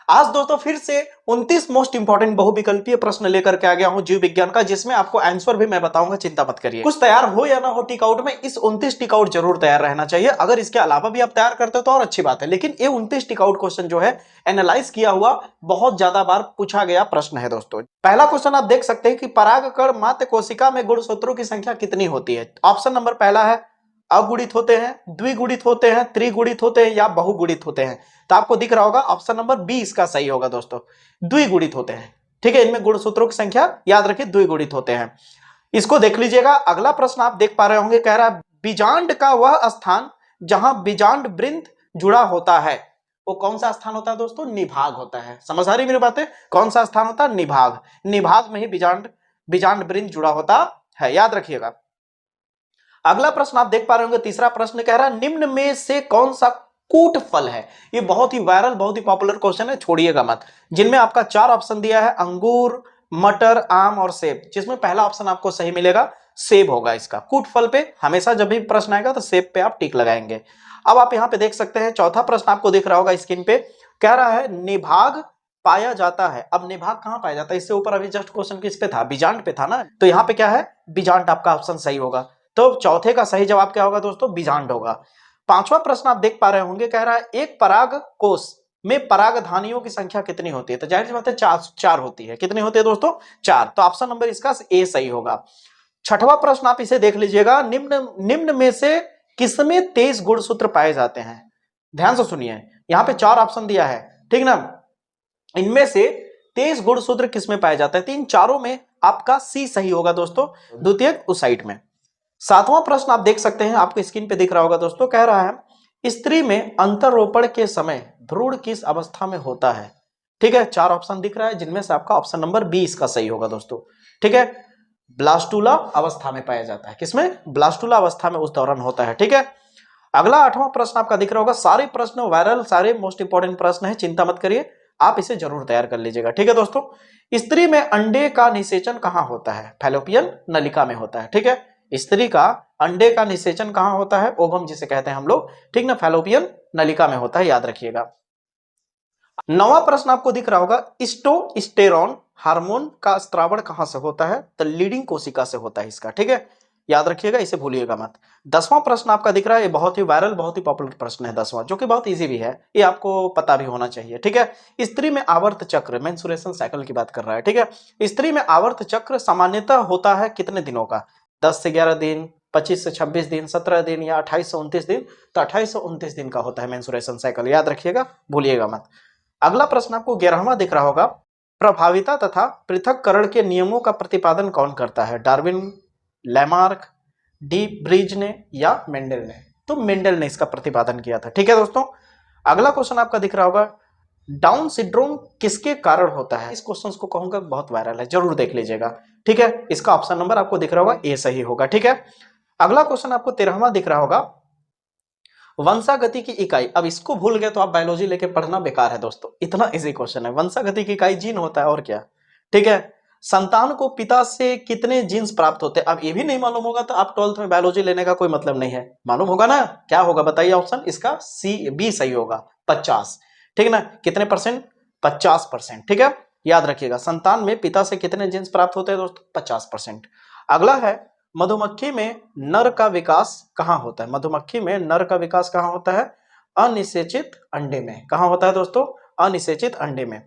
आज दोस्तों फिर से 29 मोस्ट इंपोर्टेंट बहुविकल्पीय प्रश्न लेकर के आ गया हूं जीव विज्ञान का, जिसमें आपको आंसर भी मैं बताऊंगा, चिंता मत करिए। कुछ तैयार हो या ना हो टिक आउट में, इस 29 टिक आउट जरूर तैयार रहना चाहिए। अगर इसके अलावा भी आप तैयार करते हो तो और अच्छी बात है, लेकिन ये 29 टिक आउट क्वेश्चन जो है एनालाइज किया हुआ बहुत ज्यादा बार पूछा गया प्रश्न है दोस्तों। पहला क्वेश्चन आप देख सकते हैं कि परागकण मात्र कोशिका में गुणसूत्रों की संख्या कितनी होती है। ऑप्शन नंबर पहला है अगुणित होते हैं, द्विगुणित होते हैं, त्रिगुणित होते हैं या बहुगुणित होते हैं। तो आपको दिख रहा होगा ऑप्शन नंबर बी इसका सही होगा दोस्तों, द्विगुणित होते हैं। ठीक है, इनमें गुणसूत्रों की संख्या याद रखिए द्विगुणित होते हैं। इसको देख लीजिएगा। अगला प्रश्न आप देख पा रहे होंगे, कह रहा है बीजांड का वह स्थान जहां बीजांड वृंत जुड़ा होता है, वो कौन सा स्थान होता है दोस्तों? निभाग होता है। समझ आ रही मेरी बातें? कौन सा स्थान होता है? निभाग। निभाग में ही बीजांड वृंत जुड़ा होता है, याद रखिएगा। अगला प्रश्न आप देख पा रहे होंगे, तीसरा प्रश्न कह रहा है निम्न में से कौन सा कूट फल है? ये बहुत ही वायरल, बहुत ही पॉपुलर क्वेश्चन है, छोड़िएगा मत। जिनमें आपका 4 ऑप्शन दिया है, अंगूर, मटर, आम और सेब, जिसमें पहला ऑप्शन आपको सही मिलेगा, सेब होगा इसका। कूट फल पे हमेशा जब भी प्रश्न आएगा तो सेब पे आप टिक लगाएंगे। अब आप यहां पे देख सकते हैं चौथा प्रश्न आपको दिख रहा होगा स्क्रीन पे, कह रहा है निभाग पाया जाता है। अब निभाग कहां पाया जाता है? इससे ऊपर अभी जस्ट क्वेश्चन किस पे था? बीजांड पे था ना, तो यहाँ पे क्या है? बीजांड आपका ऑप्शन सही होगा। तो चौथे का सही जवाब क्या होगा दोस्तों? बीजांड होगा। पांचवा प्रश्न आप देख पा रहे होंगे, कह रहा है एक पराग कोष में परागधानियों की संख्या कितनी होती है? तो जाहिर सी बात है चार होती है। कितनी होती है दोस्तों? 4। तो ऑप्शन नंबर इसका ए सही होगा। छठवां प्रश्न आप इसे देख लीजिएगा, निम्न में से किसमें 23 गुणसूत्र पाए जाते हैं? ध्यान से सुनिए, यहाँ पे 4 ऑप्शन दिया है, ठीक ना। इनमें से 23 गुणसूत्र किसमें पाए जाते हैं? तो इन चारों में आपका सी सही होगा दोस्तों, द्वितीयक उस साइड में। सातवां प्रश्न आप देख सकते हैं, आपको स्क्रीन पे दिख रहा होगा दोस्तों, कह रहा है स्त्री में अंतरोपण के समय भ्रूण किस अवस्था में होता है? ठीक है, 4 ऑप्शन दिख रहा है, जिनमें से आपका ऑप्शन नंबर बी इसका सही होगा दोस्तों। ठीक है, ब्लास्टूला अवस्था में पाया जाता है। किसमें? ब्लास्टूला अवस्था में उस दौरान होता है। ठीक है, अगला 8वां प्रश्न आपका दिख रहा होगा। सारे प्रश्न वायरल, सारे मोस्ट इंपोर्टेंट प्रश्न है, चिंता मत करिए, आप इसे जरूर तैयार कर लीजिएगा। ठीक है दोस्तों, स्त्री में अंडे का निषेचन कहां होता है? फैलोपियन नलिका में होता है। ठीक है, स्त्री का अंडे का निषेचन कहां होता है? ओवम जिसे कहते हैं हम लोग, ठीक ना, फैलोपियन नलिका में होता है, याद रखिएगा। 9वां प्रश्न आपको दिख रहा होगा, टेस्टोस्टेरोन हार्मोन का स्त्रावण कहां से होता है? तो लीडिंग कोशिका से होता है इसका। ठीक है, याद रखिएगा, इसे भूलिएगा मत। 10वां प्रश्न आपका दिख रहा है, ये बहुत ही वायरल, बहुत ही पॉपुलर प्रश्न है 10वां, जो कि बहुत इजी भी है, ये आपको पता भी होना चाहिए। ठीक है, स्त्री में आवर्त चक्र, मेंस्ट्रुएशन साइकिल की बात कर रहा है। ठीक है, स्त्री में आवर्त चक्र सामान्यतः होता है कितने दिनों का? 10 से 11 दिन, 25 से 26 दिन, 17 दिन या 28 से 29 दिन? तो 28 से 29 दिन का होता है मेंस्ट्रुएशन साइकिल, याद रखिएगा, भूलिएगा मत। अगला प्रश्न आपको 11वां दिख रहा होगा, प्रभाविता तथा पृथक्करण के नियमों का प्रतिपादन कौन करता है? डार्विन, लैमार्क, डी ब्रीज ने या मेंडल ने? तो मेंडल ने इसका प्रतिपादन किया था। ठीक है दोस्तों, अगला क्वेश्चन आपका दिख रहा होगा, डाउन सिंड्रोम किसके कारण होता है? इस क्वेश्चन को कहूंगा बहुत वायरल है, जरूर देख लीजिएगा। ठीक है, इसका ऑप्शन नंबर आपको दिख रहा होगा ए सही होगा। ठीक है, अगला क्वेश्चन आपको 13वां दिख रहा होगा, वंशागति की इकाई। अब इसको भूल गए तो आप बायोलॉजी लेके पढ़ना बेकार है दोस्तों, इतना इजी क्वेश्चन है। वंशागति की इकाई जीन होता है, और क्या। ठीक है, संतान को पिता से कितने जीन्स प्राप्त होते हैं? अब ये भी नहीं मालूम होगा तो आप 12th में बायोलॉजी लेने का कोई मतलब नहीं है। मालूम होगा ना, क्या होगा बताइए ऑप्शन? इसका सी बी सही होगा, 50। ठीक ना, कितने परसेंट? 50%। ठीक है, याद रखिएगा, संतान में पिता से कितने जीन्स प्राप्त होते हैं दोस्तों? 50%। अगला है, मधुमक्खी में नर का विकास कहां होता है? मधुमक्खी में नर का विकास कहां होता है? अनिषेचित अंडे में। कहां होता है दोस्तों? अनिषेचित अंडे में।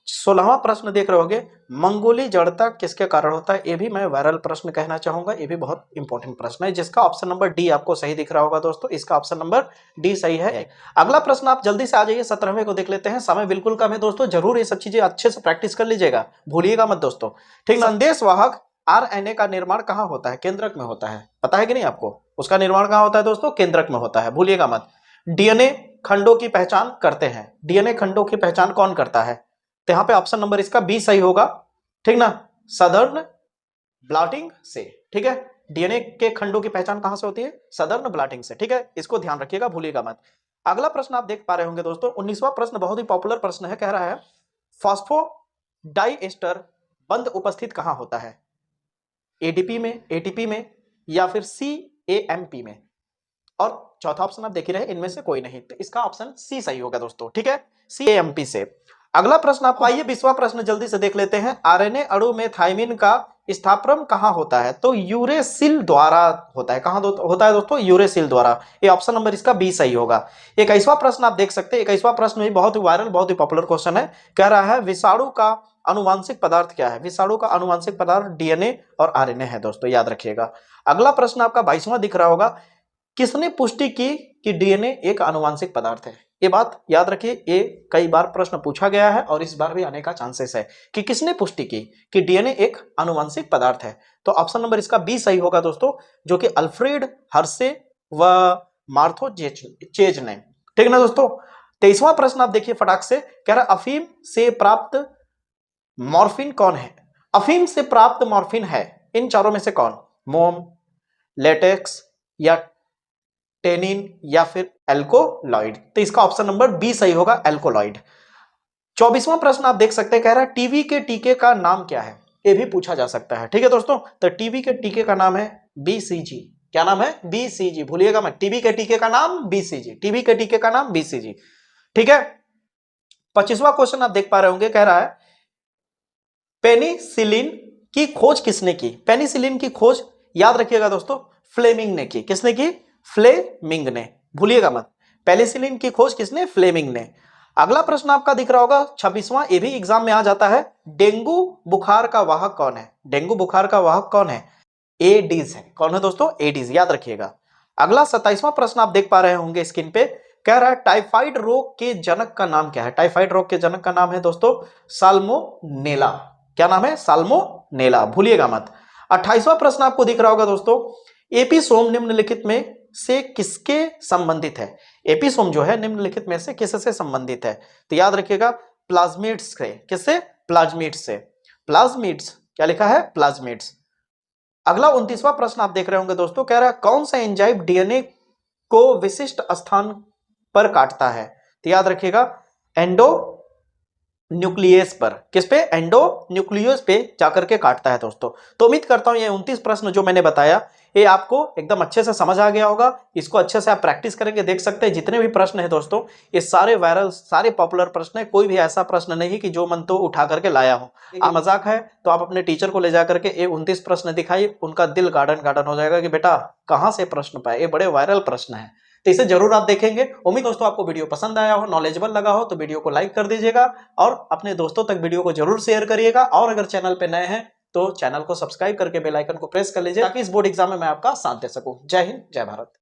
16वां प्रश्न देख रहे होगे, मंगोली जड़ता किसके कारण होता है? ये भी मैं वायरल प्रश्न कहना चाहूंगा, ये भी बहुत इंपॉर्टेंट प्रश्न है, जिसका ऑप्शन नंबर डी आपको सही दिख रहा होगा दोस्तों, इसका ऑप्शन नंबर डी सही है। अगला प्रश्न आप जल्दी से आ जाइए, 17वें को देख लेते हैं, समय बिल्कुल कम है दोस्तों, जरूर ये सब चीजें अच्छे से प्रैक्टिस कर लीजिएगा, भूलिएगा मत दोस्तों। ठीक, संदेश वाहक आरएनए का निर्माण कहां होता है? केंद्रक में होता है, पता है कि नहीं आपको? उसका निर्माण कहां होता है दोस्तों? केंद्रक में होता है, भूलिएगा मत। डीएनए खंडों की पहचान करते हैं, डीएनए खंडों की पहचान कौन करता है? तो यहां पे ऑप्शन नंबर इसका बी सही होगा। ठीक ना, सदर्न ब्लॉटिंग से। ठीक है, डीएनए के खंडों की पहचान कहां से होती है? सदर्न ब्लॉटिंग से। ठीक है, इसको ध्यान रखिएगा, भूलिएगा मत। अगला प्रश्न आप देख पा रहे होंगे दोस्तों, 19वां प्रश्न बहुत ही पॉपुलर प्रश्न है, कह रहा है फॉस्फोडाइएस्टर बंध उपस्थित कहां होता है? एडीपी में, एटीपी में या फिर सीएएमपी में? और चौथा ऑप्शन आप देख ही रहे, इनमें से कोई नहीं, तो इसका ऑप्शन सी सही होगा दोस्तों। ठीक है, सीएएमपी से। अगला प्रश्न आपको, आइए 20वां प्रश्न जल्दी से देख लेते हैं। आरएनए अणु में थायमिन का स्थापन कहां होता है? तो यूरेसिल द्वारा होता है। कहां होता है दोस्तों? यूरेसिल द्वारा। ये ऑप्शन नंबर इसका बी सही होगा। 21वां प्रश्न आप देख सकते हैं। 21वां प्रश्न भी बहुत ही वायरल, बहुत ही पॉपुलर क्वेश्चन है। कह रहा है विषाणु का आनुवांशिक पदार्थ क्या है? विषाणु का आनुवांशिक पदार्थ डीएनए और आरएनए है दोस्तों, याद रखिएगा। अगला प्रश्न आपका 22वां दिख रहा होगा। किसने पुष्टि की कि डीएनए एक आनुवांशिक पदार्थ है? ये बात याद रखिए, ये कई बार प्रश्न पूछा गया है और इस बार भी आने का चांसेस है कि किसने पुष्टि की कि डीएनए एक आनुवांशिक पदार्थ है। तो ऑप्शन नंबर इसका बी सही होगा दोस्तों, जो कि अल्फ्रेड हर्शे व मार्थो चेज ने। ठीक ना दोस्तों। 23वां प्रश्न आप देखिए फटाक से। कह रहा अफीम से प्राप्त मॉर्फिन कौन है? अफीम से प्राप्त मॉर्फिन है इन चारों में से कौन? मोम, लेटेक्स या टेनिन या फिर एल्कोलॉइड? तो इसका ऑप्शन नंबर बी सही होगा, एल्कोलॉइड। 24वां प्रश्न आप देख सकते हैं। कह रहा है टीबी के टीके का नाम क्या है? ये भी पूछा जा सकता है। ठीक है दोस्तों। तो टीबी के टीके का नाम है बीसीजी। क्या नाम है? बीसीजी। भूलिएगा मत, टीबी के टीके का नाम बीसीजी। टीबी के टीके का नाम बीसीजी। ठीक है। 25वां क्वेश्चन आप देख पा रहे होंगे। कह रहा है पेनिसिलिन की खोज किसने की? पेनिसिलिन की खोज याद रखिएगा दोस्तों, फ्लेमिंग ने की। किसने की? फ्लेमिंग ने। भूलिएगा मत, पेनिसिलिन की खोज किसने? फ्लेमिंग ने। अगला प्रश्न आपका दिख रहा होगा 26वां, ये भी एग्जाम में आ जाता है। डेंगू बुखार का वाहक कौन है? डेंगू बुखार का वाहक कौन है? एडीज है। कौन है दोस्तों? एडीज, याद रखिएगा। अगला 27वां प्रश्न आप देख पा रहे होंगे स्क्रीन पे। कह रहा है टाइफाइड रोग के जनक का नाम क्या है? टाइफाइड रोग के जनक का नाम है दोस्तों साल्मोनेला। क्या नाम है? साल्मोनेला। भूलिएगा मत। 28वां प्रश्न आपको दिख रहा होगा दोस्तों। एपिसोम निम्नलिखित में से किसके संबंधित है? एपिसोम जो है निम्नलिखित में से किससे संबंधित है? तो याद रखिएगा प्लाज्मिड्स से। किससे? प्लाज्मिड्स से। प्लाज्मिड्स, क्या लिखा है? प्लाज्मिड्स। अगला 29वां प्रश्न आप देख रहे होंगे दोस्तों। कह रहा है कौन सा एंजाइम डीएनए को विशिष्ट स्थान पर काटता है? तो याद रखिएगा एंडो न्यूक्लियस पर। किस पे? एंडो न्यूक्लियस पे जाकर के काटता है दोस्तों। तो उम्मीद करता हूं ये 29 प्रश्न जो मैंने बताया ये आपको एकदम अच्छे से समझ आ गया होगा। इसको अच्छे से आप प्रैक्टिस करेंगे। देख सकते हैं जितने भी प्रश्न है दोस्तों, ये सारे वायरल, सारे पॉपुलर प्रश्न है। कोई भी ऐसा प्रश्न नहीं कि जो मन तो उठा करके लाया हो। मजाक है तो आप अपने टीचर को ले जाकर के ये 29 प्रश्न दिखाइए, उनका दिल गार्डन गार्डन हो जाएगा कि बेटा कहां से प्रश्न पाए, ये बड़े वायरल प्रश्न है। तो इसे जरूर आप देखेंगे। उम्मीद दोस्तों आपको वीडियो पसंद आया हो, नॉलेजेबल लगा हो तो वीडियो को लाइक कर दीजिएगा और अपने दोस्तों तक वीडियो को जरूर शेयर करिएगा। और अगर चैनल पे नए हैं तो चैनल को सब्सक्राइब करके बेल आइकन को प्रेस कर लीजिए ताकि इस बोर्ड एग्जाम में मैं आपका साथ दे सकूं। जय हिंद, जय भारत।